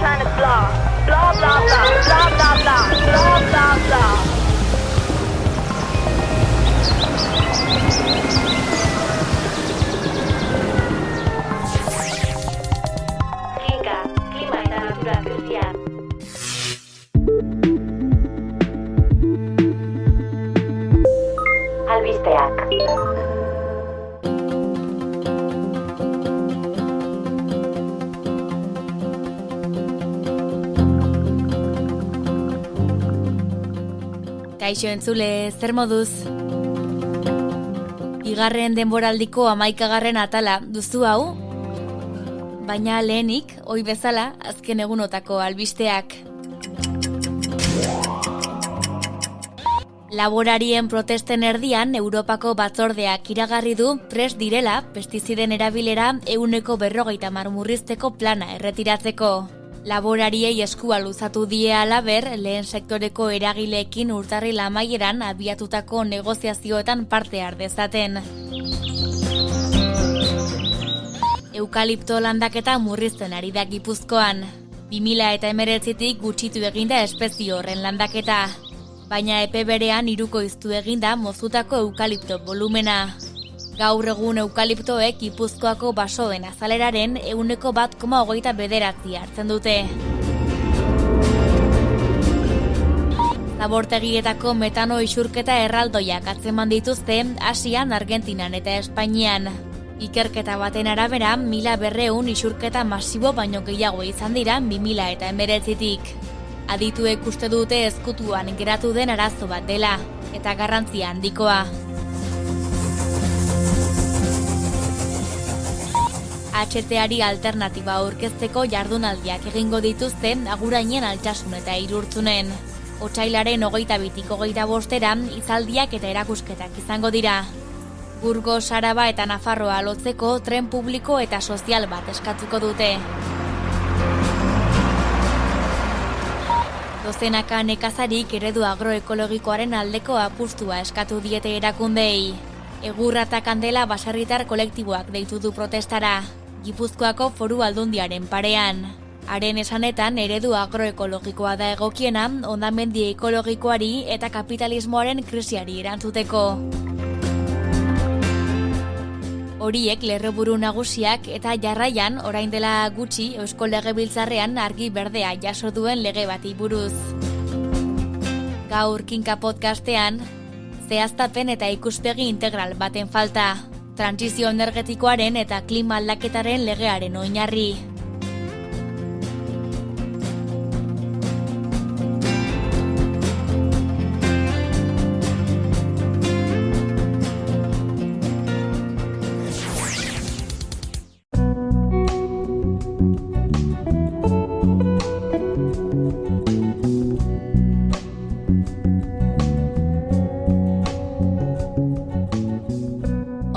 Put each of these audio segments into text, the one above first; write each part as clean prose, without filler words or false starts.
kind of blah. Blah, blah, blah, blah, blah, blah, blah, blah, blah. Kinka, klima eta natura krisia. Albisteak. Kaixo entzule, zer moduz? Bigarren denboraldiko 11. atala duzu hau? Baina lehenik, ohi bezala, azken egunotako albisteak. Laborarien protesten erdian, Europako batzordeak iragarri du prest direla pestiziden erabilera 150 murrizteko plana erretiratzeko. Laborariei eskua luzatu die halaber, lehen sektoreko eragileekin urtarril amaieran abiatutako negoziazioetan parte har dezaten. Eukalipto landaketa murrizten ari da Gipuzkoan. 2019tik gutxitu eginda espezie horren landaketa. Baina epe berean hirukoiztu eginda mozutako eukalipto volumena. Gaur egun eukaliptoek Gipuzkoako basoen azaleraren 1,29 hartzen dute. Zabortegietako metano isurketa erraldoiak atzeman dituzte Asian, Argentinan eta Espainian. Ikerketa baten arabera, 1200 isurketa masibo baino gehiago izan dira 2019tik. Adituek uste dute ezkutuan geratu den arazo bat dela, eta garrantzia handikoa. HTari alternatiba aurkezteko jardunaldiak egingo dituzte Agurainen, Altsasun eta Irurtzunen. Otsailaren 22tik 25 izaldiak eta erakusketak izango dira. Burgos, Araba eta Nafarroa lotzeko tren publiko eta sozial bat eskatuko dute. Dozenaka nekazarik eredu agroekologikoaren aldeko apustua eskatu diete erakundei. Egurra eta Kandela baserritar kolektiboak deitu du protestara, Gipuzkoako Foru Aldundiaren parean. Haren esanetan eredu agroekologikoa da egokiena hondamendi ekologikoari eta kapitalismoaren krisiari erantzuteko. Horiek lerroburu nagusiak eta jarraian orain dela gutxi Eusko Legebiltzarrean argi berdea jaso duen lege bati buruz. Gaur Kinka podcastean, zehaztapen eta ikuspegi integral baten falta, trantsizio energetikoaren eta klima aldaketaren legearen oinarri.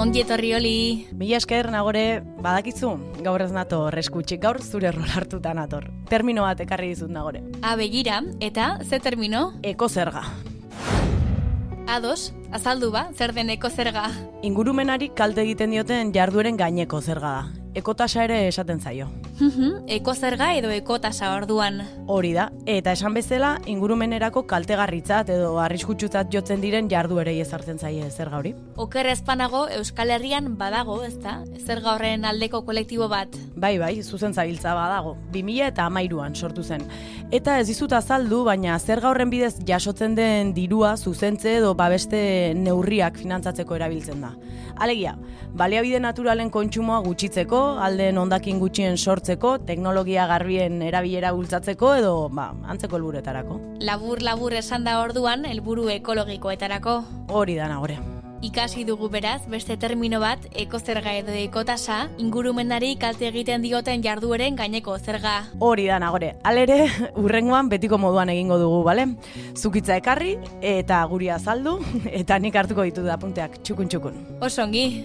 Ongi etorri Oli. Mila esker Nagore, badakizu, gaur ez nator eskutxik, gaur zure rol hartuta nator. Termino bat ekarri dizut Nagore. Begira, eta ze termino? Ekozerga. Ados, azaldu ba, zer den ekozerga? Ingurumenari kalte egiten dioten jardueren gaineko zerga da. Ekotasa ere esaten zaio. Ekozerga edo ekotasa orduan. Hori da, eta esan bezala ingurumenerako kaltegarritzat edo arriskutsutzat jotzen diren jarduerei ezartzen zaie zerga hori. Oker ezpanago Euskal Herrian badago, ezta? Zerga horren aldeko kolektibo bat. Bai, zuzen zabiltza badago. 2013an sortu zen. Eta ez dizut azaldu, baina zerga horren bidez jasotzen den dirua zuzentze edo babeste neurriak finantzatzeko erabiltzen da. Alegia, baliabide naturalen kontsumoa gutxitzeko, alden hondakin gutxien sortzeko, teknologia garbien erabilera bultzatzeko edo antzeko helburuetarako. Labur esan da orduan helburu ekologikoetarako. Hori da Nagore. Ikasi dugu beraz, beste termino bat, ekozerga edo ekotasa, ingurumenari kalte egiten dioten jardueren gaineko zerga. Hori da Nagore. Halere, hurrengoan betiko moduan egingo dugu, bale? Zukitza ekarri eta guri azaldu eta nik hartuko ditut apunteak txukun. Osongi.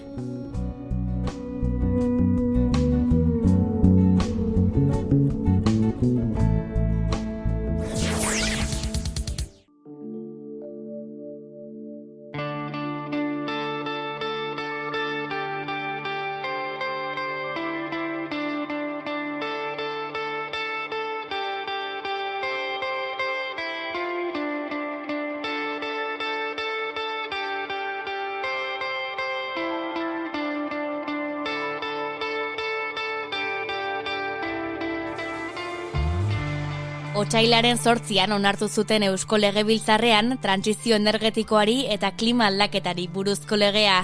Otsailaren 8an onartu zuten Eusko Legebiltzarrean trantsizio energetikoari eta klima aldaketari buruzko legea.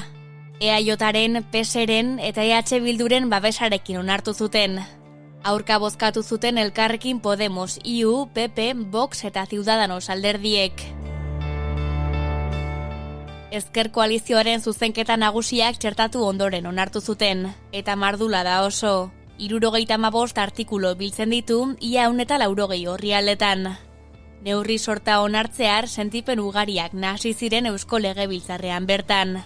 EAJaren, PSren eta EH Bilduren babesarekin onartu zuten. Aurka bozkatu zuten Elkarrekin Podemos, IU, PP, Vox eta Ciudadanos alderdiek. Ezker koalizioaren zuzenketa nagusiak txertatu ondoren onartu zuten, eta mardula da oso. 75 artikulu biltzen ditu, ia 180 orrialdetan. Neurri sorta onartzear sentipen ugariak nahasi ziren Eusko Legebiltzarrean bertan.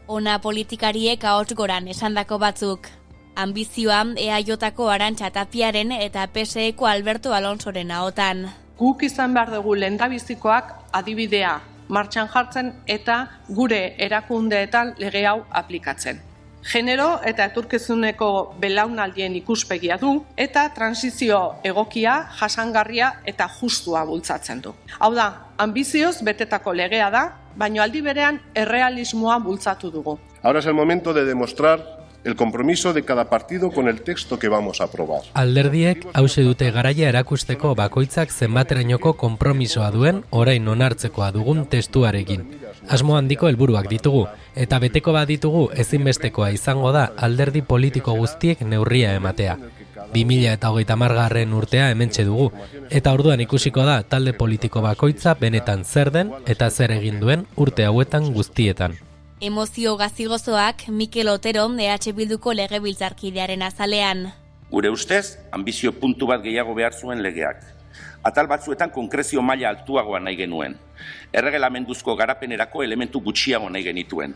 Ona politikariek ahots goran esandako batzuk. Ambizioa EAJko Arantxa Tapiaren eta PSeko Alberto Alonsoren ahotan. Guk izan behar dugu lehendabizikoak adibidea martxan jartzen eta gure erakundeetan lege hau aplikatzen. Genero eta etorkizuneko belaunaldien ikuspegia du eta transizio egokia, jasangarria eta justua bultzatzen du. Hau da, ambizioz betetako legea da, baina aldi berean errealismoa bultzatu dugu. Ahora es el momento de demostrar el compromiso de cada partido con el texto que vamos a aprobar. Alderdiek hause dute garaia erakusteko bakoitzak zenbaterainoko konpromisoa duen orain onartzekoa dugun testuarekin. Asmo handiko helburuak ditugu, eta beteko baditugu ezinbestekoa izango da alderdi politiko guztiek neurria ematea. 2030 urtea hementxe dugu, eta orduan ikusiko da talde politiko bakoitza benetan zer den eta zer egin duen urte hauetan guztietan. Emozio gazigozoak Mikel Otero EH Bilduko legebiltzarkidearen azalean. Gure ustez, ambizio puntu bat gehiago behar zuen legeak. Atal batzuetan konkrezio maila altuagoa nahi genuen. Erregelamenduzko garapenerako elementu gutxiago nahi genituen.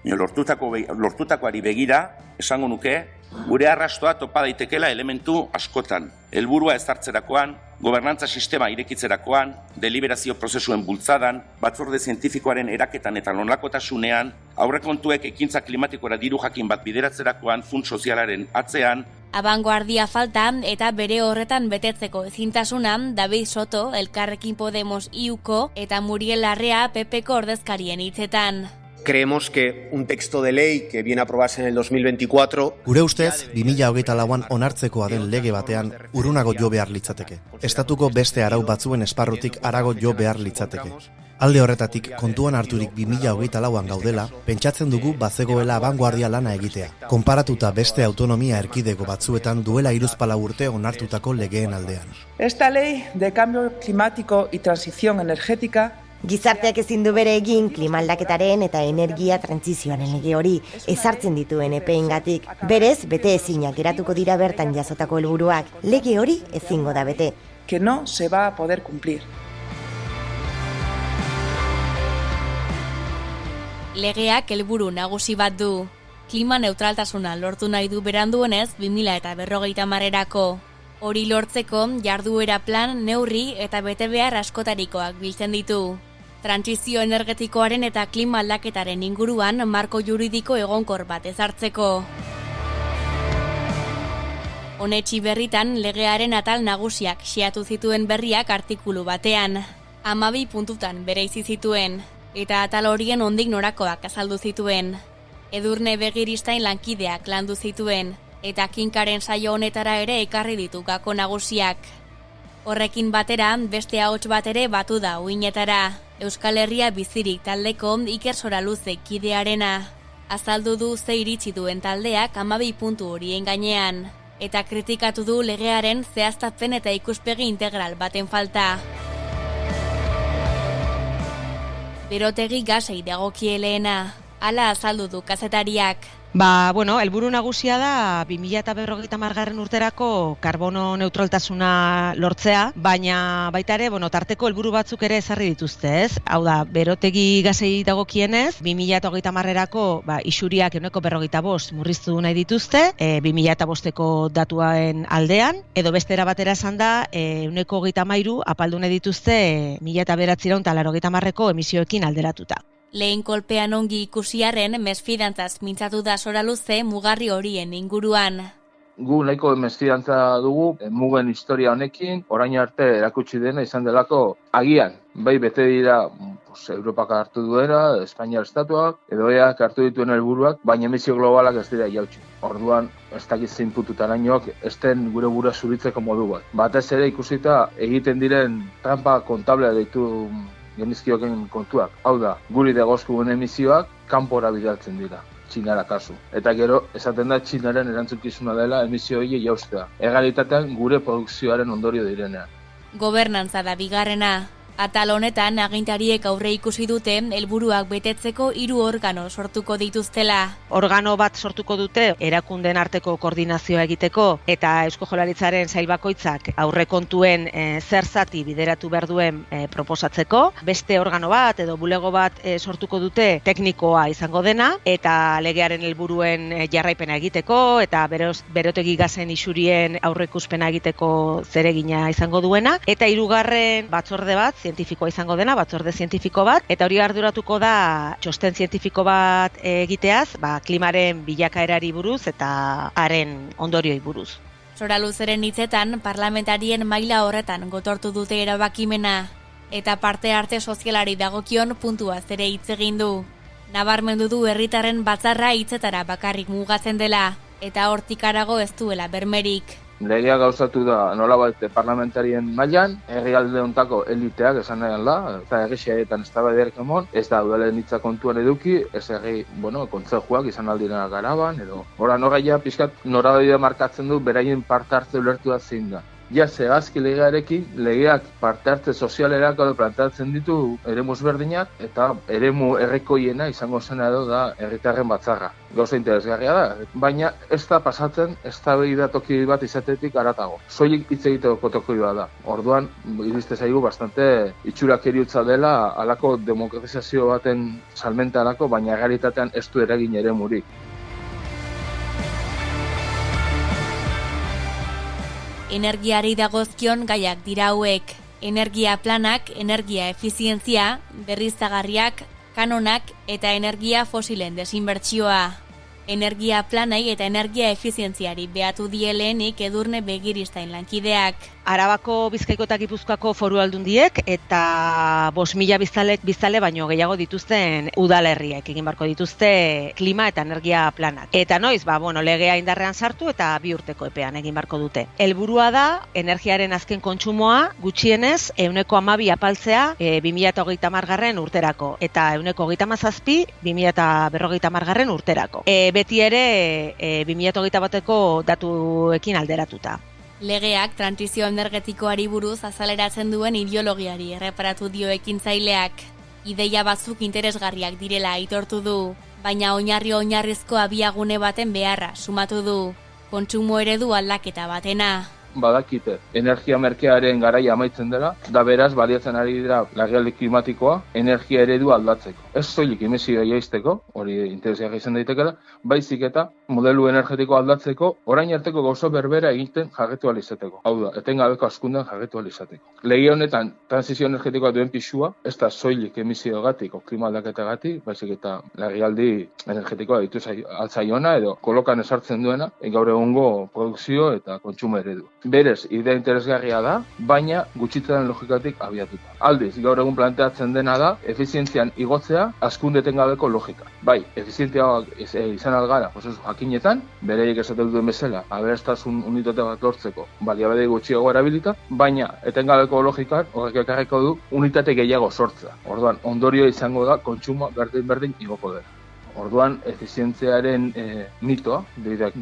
Lortutakoari begira, esango nuke, gure arrastoa topa daitekela elementu askotan. Helburua ezartzerakoan, gobernantza sistema irekitzerakoan, deliberazio prozesuen bultzadan, batzorde zientifikoaren eraketan eta nolakotasunean, aurrekontuek ekintza klimatikora diru jakin bat bideratzerakoan, funts sozialaren atzean. Abangoardia falta eta bere horretan betetzeko ezintasuna David Soto, Elkarrekin Podemos IUko eta Muriel Larrea PPko ordezkarien hitzetan. Creemos que un texto de ley que viene a aprobarse en el 2024... Gure ustez, 2024an onartzekoa den lege batean urunago jo behar litzateke. Estatuko beste arau batzuen esparrutik harago jo behar litzateke. Alde horretatik, kontuan harturik 2024an gaudela, pentsatzen dugu bazegoela abangoardia lana egitea. Konparatuta beste autonomia erkidego batzuetan duela 3 urte onartutako legeen aldean. Esta ley de cambio climático y transición energética Gizarteak ezin du bere egin klima aldaketaren eta energia trantsizioaren lege hori ezartzen dituen epeengatik. Berez, bete ezinak geratuko dira bertan jasotako helburuak. Lege hori ezingo da bete. Que no se va a poder cumplir. Legeak helburu nagusi bat du. Klima neutraltasuna lortu nahi du beranduenez 2050erako. Hori lortzeko jarduera plan, neurri eta betebehar askotarikoak biltzen ditu. Trantsizio energetikoaren eta klima aldaketaren inguruan marko juridiko egonkor bat ezartzeko. Honetxi berritan legearen atal nagusiak xeatu zituen berriak artikulu batean. 12 puntutan bereizi zituen, eta atal horien ondik norakoak azaldu zituen. Edurne Begiristain lankideak landu zituen, eta kinkaren saio honetara ere ekarri ditu gako nagusiak. Horrekin batera, beste ahots bat ere batu da uinetara. Euskal Herria bizirik taldeko Iker Soraluze kidearena. Azaldu du ze iritsi duen taldeak 12 puntu horien gainean, eta kritikatu du legearen zehaztapen eta ikuspegi integral baten falta. Berotegi gasei dagokieleena, hala azaldu du kazetariak. Helburu nagusia da 2050 urterako karbono neutraltasuna lortzea, baina baita ere, tarteko helburu batzuk ere ezarri dituzte, ez? Hau da, berotegi gasei dagokienez, 2050erako isuriak 45% murriztu nahi dituzte, 2005eko datuen aldean, edo beste era batera esan da, 133 apaldu nahi dituzte 1990ko emisioekin alderatuta. Lehen kolpean ongi ikusiarren mesfidantzaz mintzatu da Soraluze mugarri horien inguruan. Gu nahiko mesfidantza dugu mugen historia honekin, orain arte erakutsi dena izan delako agian, bai bete dira Europak hartu duena, Espainiar estatuak, edo EAak hartu dituen helburuak, baina emisio globalak ez dira jautsi. Orduan, ez dakit zein pututarainoak ez den gure burua zuritzeko modu bat. Batez ere ikusita egiten diren trampa kontablea deitu genizkioken kontuak. Hau da, guri dagozkuen emisioak kanpora bidaltzen dira. Txinara kasu. Eta gero, esaten da Txinaren erantzukizuna dela emisio horiek jaustea. Egalitatean gure produkzioaren ondorio direnean. Gobernantza da bigarrena. Atal honetan agintariek aurre ikusi dute helburuak betetzeko 3 organo sortuko dituztela. Organo bat sortuko dute erakundeen arteko koordinazioa egiteko eta Eusko Jaurlaritzaren sail bakoitzak aurrekontuen zer zati bideratu behar duen proposatzeko. Beste organo bat edo bulego bat sortuko dute teknikoa izango dena eta legearen helburuen jarraipena egiteko eta berotegi gasen isurien aurreikuspena egiteko zeregina izango duena. Eta 3. batzorde bat, zientifikoa izango dena, batzorde zientifiko bat, eta hori arduratuko da txosten zientifiko bat egiteaz, klimaren bilakaerari buruz eta haren ondorioi buruz. Sora Luzeren hitzetan, parlamentarien maila horretan gotortu dute erabakimena, eta parte arte sozialari dagokion puntuaz ere hitz egin du. Nabarmendu du herritarren batzarra hitzetara bakarrik mugatzen dela, eta hortik harago ez duela bermerik. Legea gauzatu da nolabait parlamentarien mailan, herrialde hontako eliteak esan nahian da, eta herri-xeetan eztabaidarik emon, ez da udalen hitza kontuan eduki, ez herri, kontzejuak izan aldirenak Araban, edo. Noraia pixkat norabidea markatzen du beraien parte hartze ulertu da zein da. Ja, zegazki legeak parte hartze sozialerak planteatzen ditu eremu ezberdinak eta eremu herrikoiena izango zena edo da herritarren batzarra. Gauza interesgarria da, baina ez da pasatzen eztabaidatoki bat izatetik haratago. Soilik hitz egiteko tokoi bat da. Orduan, iriste zaigu bastante itxurakeriutza dela halako demokratizazio baten salmenta halako, baina realitatean ez du eragin eremurik. Energiari dagozkion gaiak dira hauek. Energia planak, energia efizientzia, berriztagarriak, kanonak eta energia fosilen desinbertsioa. Energia planai eta energia efizientziari behatu die lehenik Edurne Begiristain lankideak. Arabako, Bizkaiko eta Gipuzkoako foru aldundiek eta 5.000 biztanle baino gehiago dituzten udalerriek egin barko dituzte klima eta energia planak. Eta noiz, legea indarrean sartu eta 2 urteko epean egin barko dute. Helburua da, energiaren azken kontsumoa gutxienez 12% apaltzea 2030 urterako eta 37% 2050 urterako. Beti ere 2021ko datuekin alderatuta. Legeak transizio energetikoari buruz azaleratzen duen ideologiari erreparatu dio ekintzaileak. Ideia batzuk interesgarriak direla aitortu du, baina oinarrizko abiagune baten beharra sumatu du. Kontsumo eredu aldaketa batena. Badakite, energia merkearen garaia amaitzen dela, da beraz baliatzen ari dira larrialdi klimatikoa energia eredu aldatzeko. Ez soilik emisioa jaisteko, hori interesgarria izan daitekela, baizik eta modelu energetiko aldatzeko orain arteko gauza berbera egiten jarraitu ahal izateko. Hau da, etengabeko hazkundean jarraitu ahal izateko. Lege honetan transizio energetikoa duen pisua, ez da soilik emisioagatik o klima aldaketagatik, baizik eta larrialdi energetikoa ditu altzaiona edo kolokan esartzen duena, gaur egungo produkzio eta kontsumo eredu. Berez, idea interesgarria da, baina gutxitzaren logikatik abiatuta. Aldiz, gaur egun planteatzen dena da, efizientzian igotzea, hazkunde etengabeko logika. Bai, efizientzia izan algara, prozesu jakinetan, bereiek esaten duen bezala, aberastasun unitate bat lortzeko, baliabide gutxiago erabilita, baina etengabeko logikan horrek ekarriko du unitate gehiago sortzea. Orduan, ondorio izango da, kontsumo berdin igoko dela. Orduan, efizientziaren mitoa,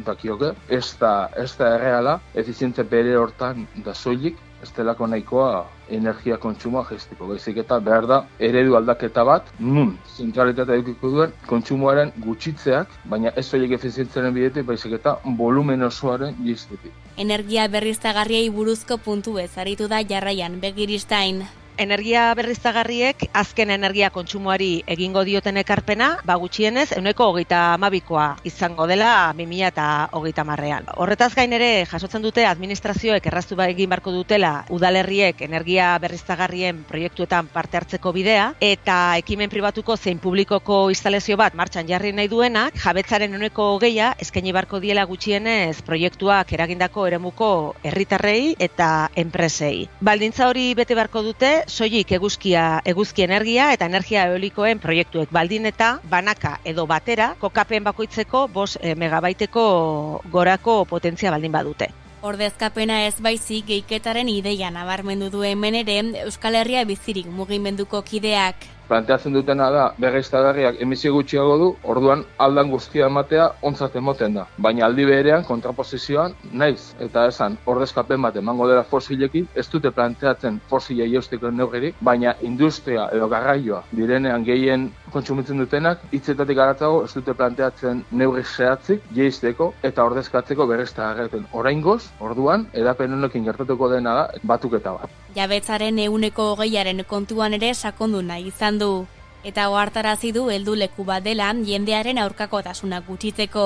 dakioke, ez da erreala, efizientzia bere hortan da soilik, ez delako nahikoa energia kontsumoa jaisteko. Baizik eta behar da eredu aldaketa bat, nun zentralitatea edukiko duen kontsumoaren gutxitzeak, baina ez soilik efizientziaren bidetik, baizik eta volumen osoaren jaistetik. Energia berriztagarriei buruzko puntuez aritu da jarraian Begiristain. Energia berriztagarriek azken energia kontsumoari egingo dioten ekarpena, gutxienez 32%koa izango dela 2030ean. Horretaz gain ere jasotzen dute administrazioek erraztu egin barko dutela udalerriek energia berriztagarrien proiektuetan parte hartzeko bidea eta ekimen pribatuko zein publikoko instalazio bat martxan jarri nahi duenak jabetzaren 20% eskaini barko diela gutxienez proiektuak eragindako eremuko herritarrei eta enpresei. Baldintza hori bete barko dute soilik eguzki energia eta energia eolikoen proiektuek baldin eta banaka edo batera kokapen bakoitzeko 5 megabaiteko gorako potentzia baldin badute. Ordezkapena ez baizik gehiketaren ideia nabarmendu du hemen ere Euskal Herria bizirik mugimenduko kideak. Planteatzen dutena da, berriztagarriak emisio gutxiago du, orduan aldan guztia ematea ontzat emoten da. Baina aldi berean, kontraposizioan, naiz, eta esan, ordezkapen bat emango dela fosilekin, ez dute planteatzen fosila jeusteko neurririk, baina industria edo garraioa direnean gehien kontsumitzen dutenak, hitzetatik haratzago ez dute planteatzen neurri zehatzik, jeisteko eta ordezkatzeko berriztagarriak. Oraingoz, orduan, edapen honekin gertatuko dena da, batuketa bat. Jabetzaren 20% kontuan ere sakondu nahi izan du. Eta ohartarazi du helduleku bat dela jendearen aurkakotasuna gutxitzeko.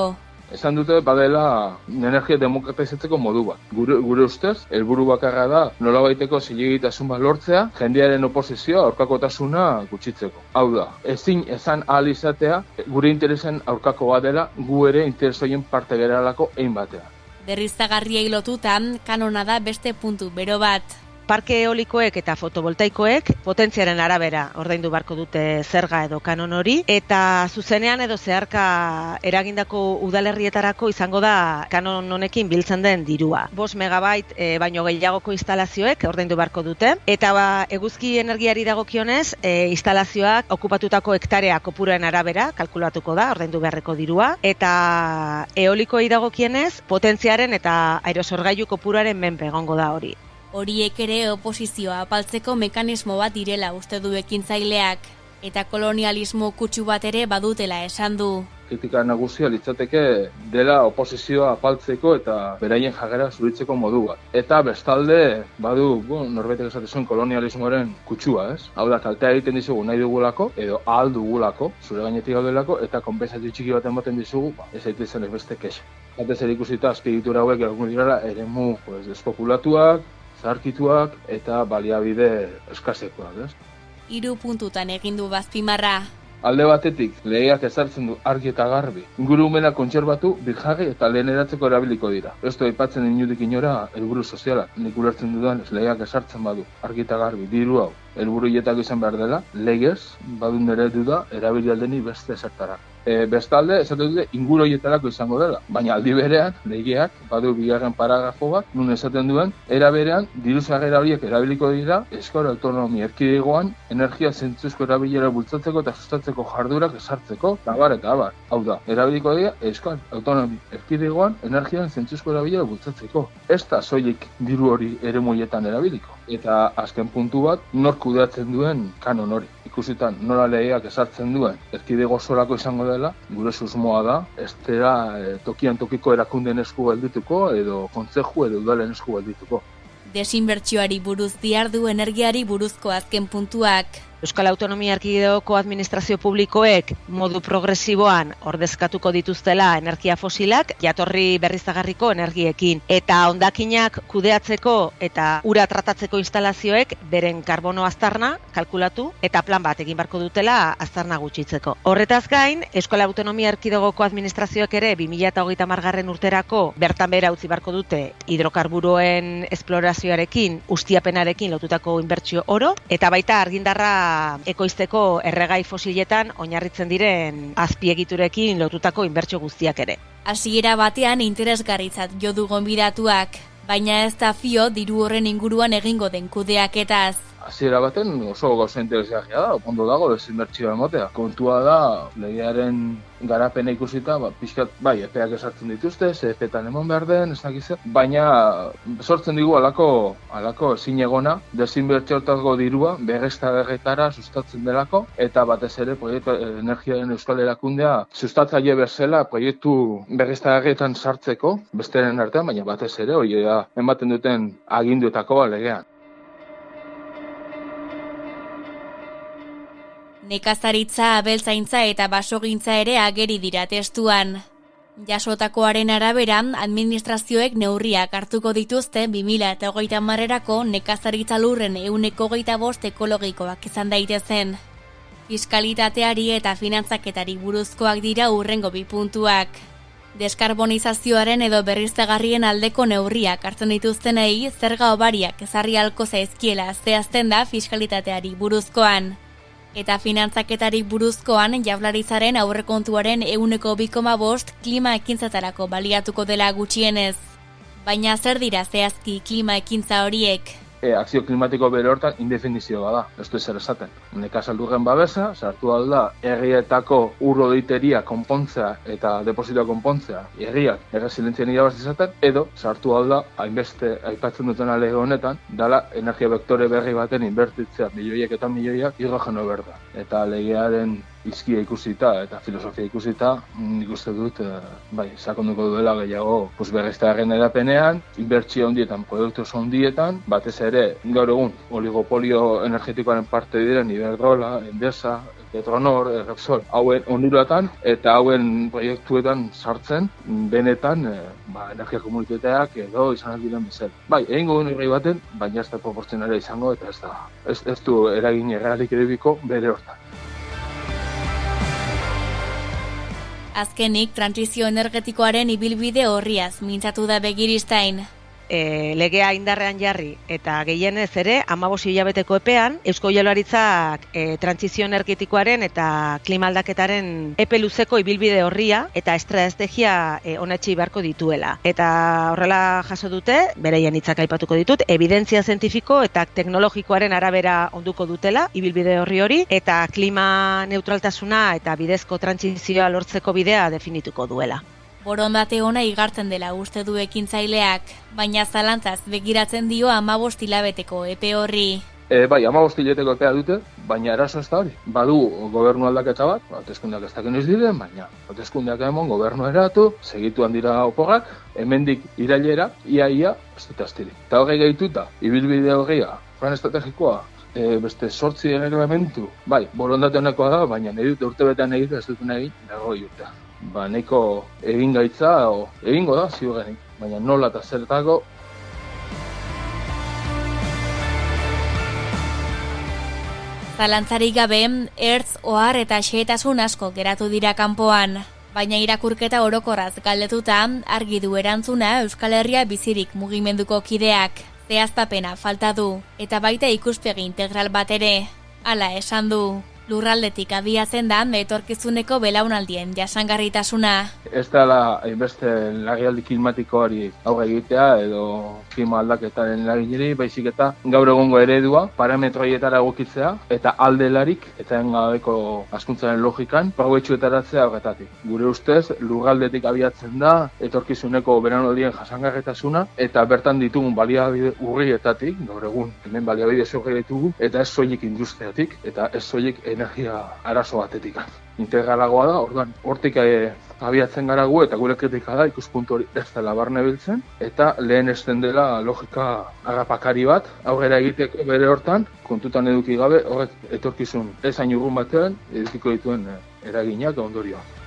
Esan dute badela energia demokratizatzeko modu bat. Gure ustez, helburu bakarra da nolabaiteko zilegitasun bat lortzea, jendearen oposizioa aurkakotasuna gutxitzeko. Hau da, ezin esan ahal izatea gure interesen aurkako bat dela, gu ere interesoien parte geralako ein batea. Berriztagarriei lotuta, kanona da beste puntu bero bat. Parke eolikoek eta fotovoltaikoek potentziaren arabera ordaindu beharko dute zerga edo kanon hori, eta zuzenean edo zeharka eragindako udalerrietarako izango da kanon honekin biltzen den dirua. 5 megabait baino gehiagoko instalazioek ordaindu beharko dute, eta eguzki energiari dagokionez, instalazioak okupatutako hektarea kopuroen arabera kalkulatuko da ordaindu beharreko dirua, eta eolikoei dagokienez, potentziaren eta aerosorgailu kopuruaren menpe egongo da hori. Horiek ere oposizioa apaltzeko mekanismo bat direla uste du ekintzaileak, eta kolonialismo kutsu bat ere badutela esan du. Kritika nagusia litzateke dela oposizioa apaltzeko eta beraien jarrera zuritzeko modu bat. Eta bestalde, badu, norbaitek esate zuen kolonialismoaren kutsua, ez? Hau da, kaltea egiten dizugu nahi dugulako, edo ahal dugulako, zure gainetik gaudelako, eta konpensazio txiki bat ematen dizugu, ez daitezen ez beste kexa. Batez ere ikusita azpiegitura hauek egun direla eremu despopulatuak, zaharkituak eta baliabide eskasekoak, ez? 3 puntutan egin du bazpimarra. Alde batetik, legeak ezartzen du argi eta garbi. Ingurumena kontserbatu, birjarri eta leheneratzeko erabiliko dira. Ez du aipatzen inudik inora helburu soziala. Nik ulertzen dudan legeak ezartzen badu, argi eta garbi, diru hau, helburu hietako izan behar dela, legez, badun ere duda, erabili aldeni beste ezertara. Bestalde, esaten dute inguru horietarako izango dela, baina aldi berean, legeak, badu bigarren paragrafo bat, nun esaten duen, era berean, diru sarrera horiek erabiliko dira, Euskal Autonomia Erkidegoan, energia zentzuzko erabilera bultzatzeko eta sustatzeko jardurak esartzeko, eta abar. Hau da, erabiliko dira, Euskal Autonomia Erkidegoan, energian zentzuzko erabilera bultzatzeko. Ez da soilik diru hori eremuietan erabiliko. Eta azken puntu bat, nor kudeatzen duen kanon hori. Ikusitan nola legeak esartzen duen erkidego osorako izango dela, gure susmoa da, ez dela tokian tokiko erakundeen esku geldituko edo kontzeju edo udalen esku geldituko. Desinbertsioari buruz diardu energiari buruzko azken puntuak. Euskal Autonomia Erkidegoko administrazio publikoek modu progresiboan ordezkatuko dituztela energia fosilak, jatorri berriztagarriko energiekin. Eta hondakinak kudeatzeko eta ura tratatzeko instalazioek beren karbono aztarna kalkulatu eta plan bat egin beharko dutela aztarna gutxitzeko. Horretaz gain, Euskal Autonomia Erkidegoko administrazioek ere 2030 urterako bertan behera utzi beharko dute hidrokarburoen esplorazioarekin, ustiapenarekin lotutako inbertsio oro, eta baita argindarra ekoizteko erregai fosiletan oinarritzen diren azpiegiturekin lotutako inbertsio guztiak ere. Hasiera batean interesgarritzat jo du gonbidatuak, baina ez da fio diru horren inguruan egingo den kudeaketaz. Hasiera baten oso gauza interesgarria da, ondo dago desinbertsioa ematea. Kontua da, legearen garapena ikusita, pixkat, epeak esartzen dituzte, epetan emon behar den, ez nakize, baina sortzen digu alako ezin egona, desinbertsioetako dirua, berriztagarrietara sustatzen delako, eta batez ere proiektu energiaren euskal erakundea sustatzaile bezala proiektu berriztagarrietan sartzeko, besteren artean, baina batez ere, hori da, ematen duten aginduetako legean. Nekazaritza, abeltzaintza eta basogintza ere ageri dira testuan. Jasotakoaren arabera, administrazioek neurriak hartuko dituzte 2030erako nekazaritza lurren 125 ekologikoak izan daitezen. Fiskalitateari eta finantzaketari buruzkoak dira hurrengo 2 puntuak. Deskarbonizazioaren edo berriztagarrien aldeko neurriak hartzen dituztenei zerga hobariak ezarri ahalko zaizkiela zehazten da fiskalitateari buruzkoan. Eta finantzaketari buruzkoan Jaurlaritzaren aurrekontuaren 2,5% klima ekintzatarako baliatuko dela gutxienez. Baina zer dira zehazki klima ekintza horiek? Akzio klimatiko bere hortan indefinizioa da, ez du zer esaten. Nekazaldurren babesa, sartu alda herrietako urrodeiteria konpontzea eta depositoa konpontzea, herriak erresilientzien irabaz izaten, edo sartu alda, hainbeste aipatzen duten lege honetan, dala energia vektore berri baten inbertitzea milioiak eta milioiak hidrogeno berda. Eta legearen izkia ikusita eta filosofia ikusita, nik uste dut, sakonduko duela gehiago berriztagarrien edapenean, inbertsio handietan, produktu handietan, batez ere gaur egun oligopolio energetikoaren parte diren Iberdrola, Endesa, Petronor, Repsol, hauen onuratan eta hauen proiektuetan sartzen, benetan energia komunitateak edo izanak diren bezala. Egingo du neurri baten, baina ez da proportzionala izango eta ez du eragin errealik edebiko bere hortan. Azkenik, trantsizio energetikoaren ibilbide horriaz mintzatu da Begiristain. Legea indarrean jarri eta gehienez ere 15 hilabeteko epean Eusko Jaurlaritzak trantsizio energetikoaren eta klima aldaketaren epe luzeko ibilbide horria eta estrategia onetsi beharko dituela. Eta horrela jaso dute, bereien hitzak aipatuko ditut, ebidentzia zientifiko eta teknologikoaren arabera onduko dutela ibilbide hori eta klima neutraltasuna eta bidezko trantsizioa lortzeko bidea definituko duela. Borondate ona igartzen dela uste du ekintzaileak, baina zalantzaz begiratzen dio 15 hilabeteko epe horri. 15 hilabeteko epea dute, baina arazo ez da hori. Badu gobernu aldaketa bat, hauteskundeak ez dakin ez diren, baina hauteskundeak emon gobernu eratu, segituan dira oporrak, hemendik irailera, ia, ez dut astirik. Eta hori gehituta, ibilbide horria, plan estrategikoa, beste 8 elementu, borondate honekoa da, baina nahi dute urtebetean egitea ez dut nahi, dago urtea. Neko egin gaitza, egingo da, ziurrenik, baina nola eta zertako. Zalantzarik gabe, ertz, ohar eta xehetasun asko geratu dira kanpoan. Baina irakurketa orokorraz galdetuta, argi du erantzuna Euskal Herria bizirik mugimenduko kideak. Zehaztapena falta du, eta baita ikuspegi integral bat ere. Hala esan du. Lurraldetik abiatzen da etorkizuneko belaunaldien jasangarritasuna. Ez dela hainbeste larrialdi klimatikoari aurre egitea edo klima aldaketaren eraginari, baizik eta gaur egungo eredua parametroietara egokitzea eta aldelarik eta engabeko hazkuntzaren logikan probetxuetaratzea horretatik. Gure ustez, lurraldetik abiatzen da etorkizuneko belaunaldien jasangarritasuna eta bertan ditugun baliabide urrietatik, gaur egun hemen baliabide zorri ditugu, eta ez soilik industriatik eta ez soilik energia arazo batetik. Integralagoa da, orduan, hortik abiatzen gara gu eta gure kritika da ikuspuntu hori ez dela barne biltzen eta lehen esten dela logika harrapakari bat aurrera egiteko bere hortan kontutan eduki gabe horrek etorkizun ez hain urrun batean edukiko dituen eraginak ondorioak.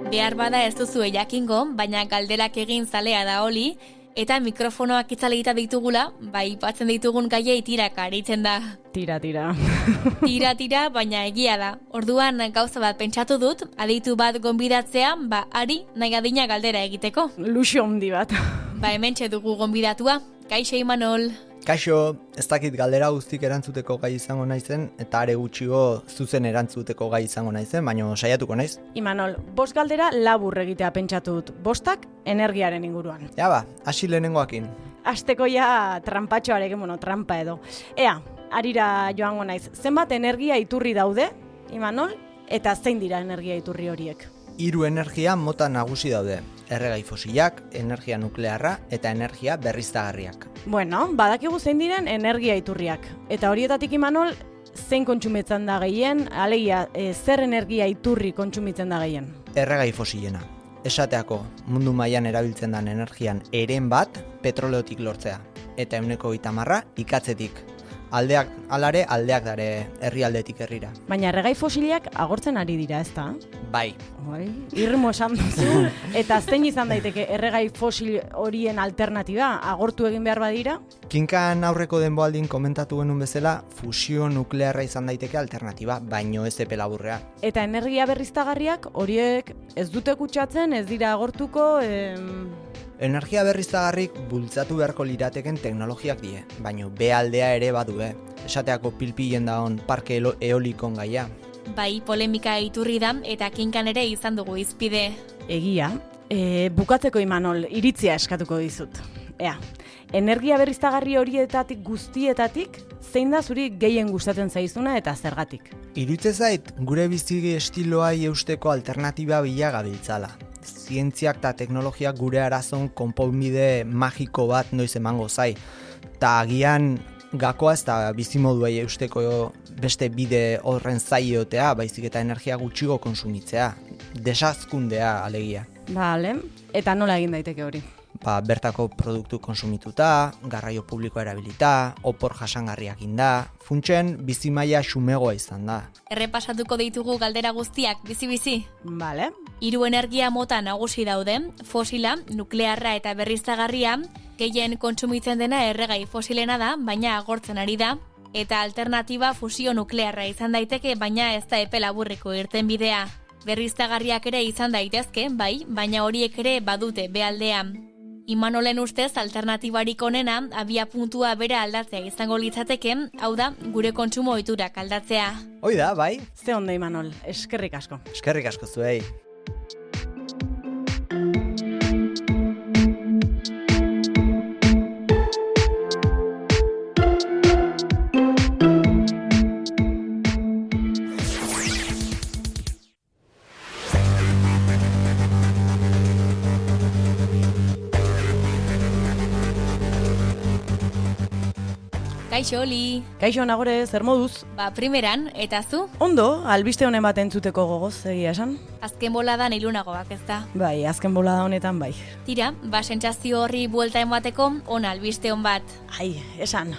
Behar bada ez duzu jakingo, baina galderak egin zalea da oli, eta mikrofonoak itzalita ditugula, ipatzen ditugun gaiei tiraka aritzen da. Tira. Tira, baina egia da. Orduan gauza bat pentsatu dut, aditu bat gonbidatzea, ari nahi adina galdera egiteko. Luxo handi bat. Hementxe dugu gonbidatua. Kaixo Imanol. Kaixo, ez dakit galdera guztik erantzuteko gai izango naizen, eta are gutxigo zuzen erantzuteko gai izango naizen, baina saiatuko naiz. Imanol, 5 galdera labur egitea pentsatu dut, 5 energiaren inguruan. Ja hasi lehenengoakin. Hasteko trampatxoarekin, trampa edo. Harira joango naiz, zenbat energia iturri daude, Imanol, eta zein dira energia iturri horiek? 3 energia mota nagusi daude. Erregai fosilak, energia nuklearra eta energia berriztagarriak. Badakigu zein diren energia iturriak. Eta horietatik Imanol, zein kontsumitzen da gehien, alegia zer energia iturri kontsumitzen da gehien? Erregai fosilena. esateako mundu mailan erabiltzen den energian eren bat petroleotik lortzea, eta 30% ikatzetik. Alare aldeak dare herrialdetik herrira. Baina erregai fosilak agortzen ari dira, ezta? Bai. Irmo esan duzu, eta zein izan daiteke erregai fosil horien alternatiba, agortu egin behar badira? Kinkan aurreko denboaldin komentatu genuen bezala, fusio nuklearra izan daiteke alternatiba, baino ez epe laburrean. Eta energia berriztagarriak horiek ez dute kutsatzen, ez dira agortuko... Energia berriztagarrik bultzatu beharko lirateken teknologiak die, baino behaldea ere badue. Esateako pilpilen daon parke eolikon gaia. Bai, polemika iturri da eta kinkan ere izan dugu izpide. Egia, bukatzeko Imanol, iritzia eskatuko dizut. Ea, energia berriztagarri horietatik guztietatik, zein da zuri gehien gustatzen zaizuna eta zergatik? Irutze zait, gure bizi estiloai eusteko alternatiba bila gabiltzala. Zientziak eta teknologiak gure arazon konponbide magiko bat noiz emango zai. Ta agian gakoa ez da bizimoduei eusteko beste bide horren zaiotea, baizik eta energia gutxigo konsumitzea. Desazkundea alegia. Bale, eta nola egin daiteke hori? Bertako produktu konsumituta, garraio publikoa erabilita, opor jasangarriak inda, funtsen bizimaia xumegoa izan da. Errepasatuko ditugu galdera guztiak, bizi-bizi. Bale. 3 energia mota nagusi daude, fosila, nuklearra eta berriztagarria, gehien kontsumitzen dena erregai fosilena da, baina agortzen ari da, eta alternatiba fusio nuklearra izan daiteke, baina ez da epe laburreko irtenbidea. Berriztagarriak ere izan daitezke, bai, baina horiek ere badute behaldea. Imanolen ustez alternatibarik onena abia puntua bera aldatzea izango litzateke, hau da, gure kontsumo ohiturak aldatzea. Hoi da, bai? Ze ondo Imanol, eskerrik asko. Eskerrik asko zuei. Kaixo, Oli. Kaixo, Nagore, zer moduz? Primeran, eta zu? Ondo, albiste honen bat entzuteko gogoz, egia esan. Azken boladan ilunagoak ez da. Bai, azken bolada honetan bai. Tira, sentsazio horri buelta emateko, ona albiste hon bat. Ai, esan.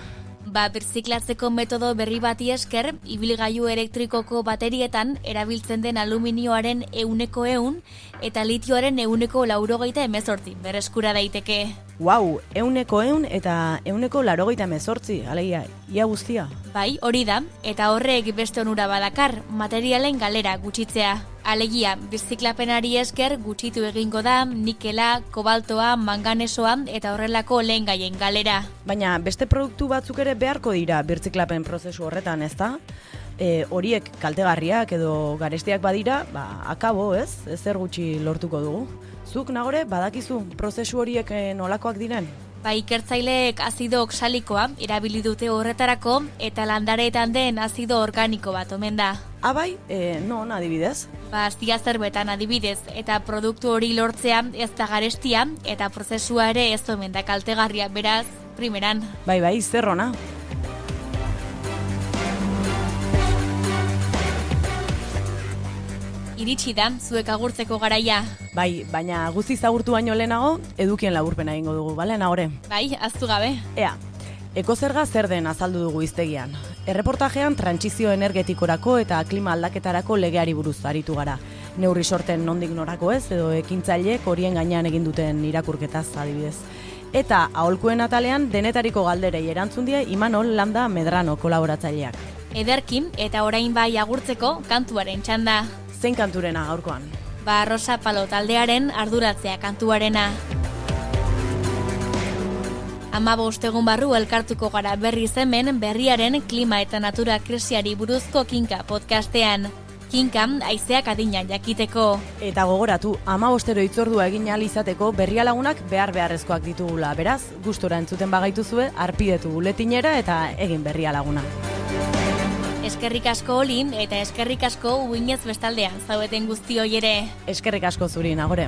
Birziklatzeko metodo berri bati esker, ibilgailu elektrikoko baterietan erabiltzen den aluminioaren 100% eta litioaren 198 berreskura daiteke. Wow, 100 eta 188, alegia, ia guztia. Bai, hori da, eta horrek beste onura badakar, materialen galera gutxitzea. Alegia, birziklapenari esker gutxitu egingo da nikela, kobaltoa, manganesoa eta horrelako lehengaien galera. Baina beste produktu batzuk ere beharko dira birziklapen prozesu horretan, ezta? Horiek kaltegarriak edo garestiak badira, akabo, ez? Ezer gutxi lortuko dugu. Zuk, Nagore, badakizu prozesu horiek nolakoak diren? Ikertzaileek azido oxalikoa erabili dute horretarako eta landareetan den azido organiko bat omen da. Bai, non adibidez? Ziazerbetan adibidez, eta produktu hori lortzea ez da garestia eta prozesua ere ez omen da kaltegarria, beraz, primeran. Bai, zer ona. Iritsi da, zuek agurtzeko garaia. Bai, baina guztiz agurtu baino lehenago, edukien laburpena egingo dugu, bale, Nagore? Bai, ahaztu gabe. Ea, ekozerga zer den azaldu dugu hiztegian. Erreportajean trantsizio energetikorako eta klima aldaketarako legeari buruz aritu gara. Neurri sorten nondik norako ez, edo ekintzailek horien gainean egin duten irakurketaz adibidez. Eta aholkuen atalean denetariko galderei erantzun die Imanol Landa Medrano kolaboratzaileak. Ederkin eta orain bai agurtzeko kantuaren txanda. Zein kanturena gaurkoan? Rosa Palo taldearen arduratzea kantuarena. 15 egun barru elkartuko gara berriz hemen berriaren klima eta natura krisiari buruzko Kinka podcastean. Kinka, haizeak adina jakiteko. Eta gogoratu, 15 hitzordua egin ahal izateko berrialagunak beharrezkoak ditugula. Beraz, gustora entzuten bagaituzue, arpidetu buletinera eta egin berrialaguna. Eskerrik asko Olin eta eskerrik asko uinez bestaldean zaudeten guztioi ere. Eskerrik asko zuri, Nagore.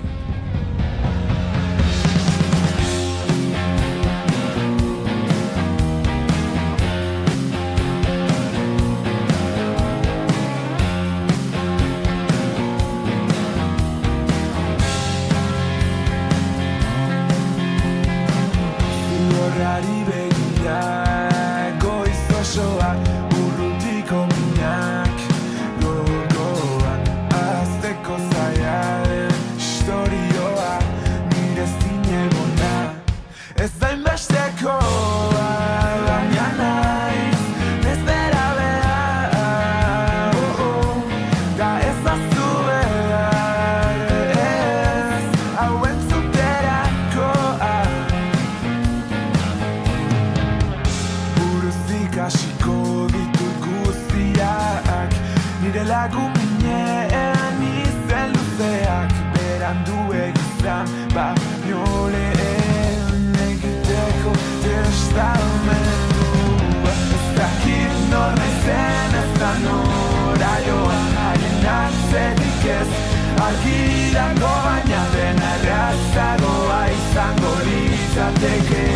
argirango baina dena errazagoa izango litzateke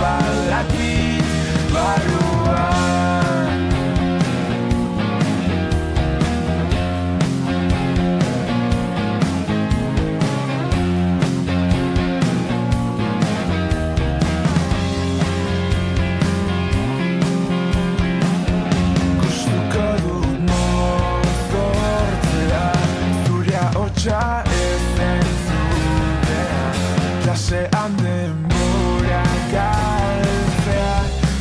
badakit barruan. Gustuko dut mozortzea zuria hotxa ezen zutea klasean denbora galtzea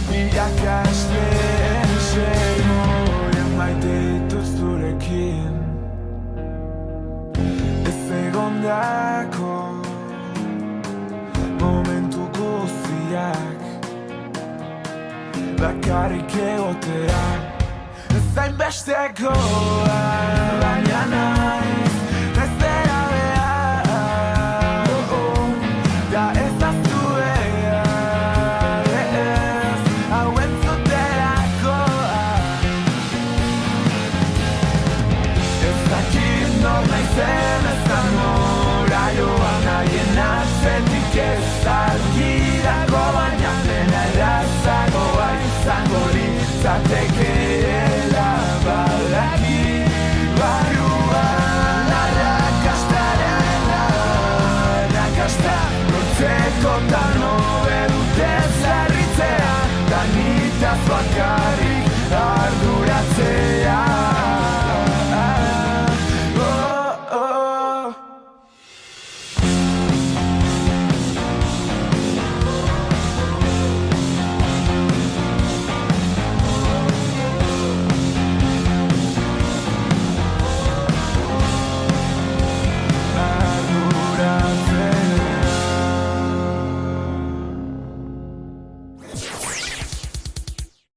bilakasleen sermoiak maite ditut zurekin ez egondako momentu guztiak bakarrik egotea zainbestekoa baina naiz ez dela behar da ez aztu behar ez hau entzuterakoa ez dakit nor naizen ez da nora joan nahien atzetik ez argi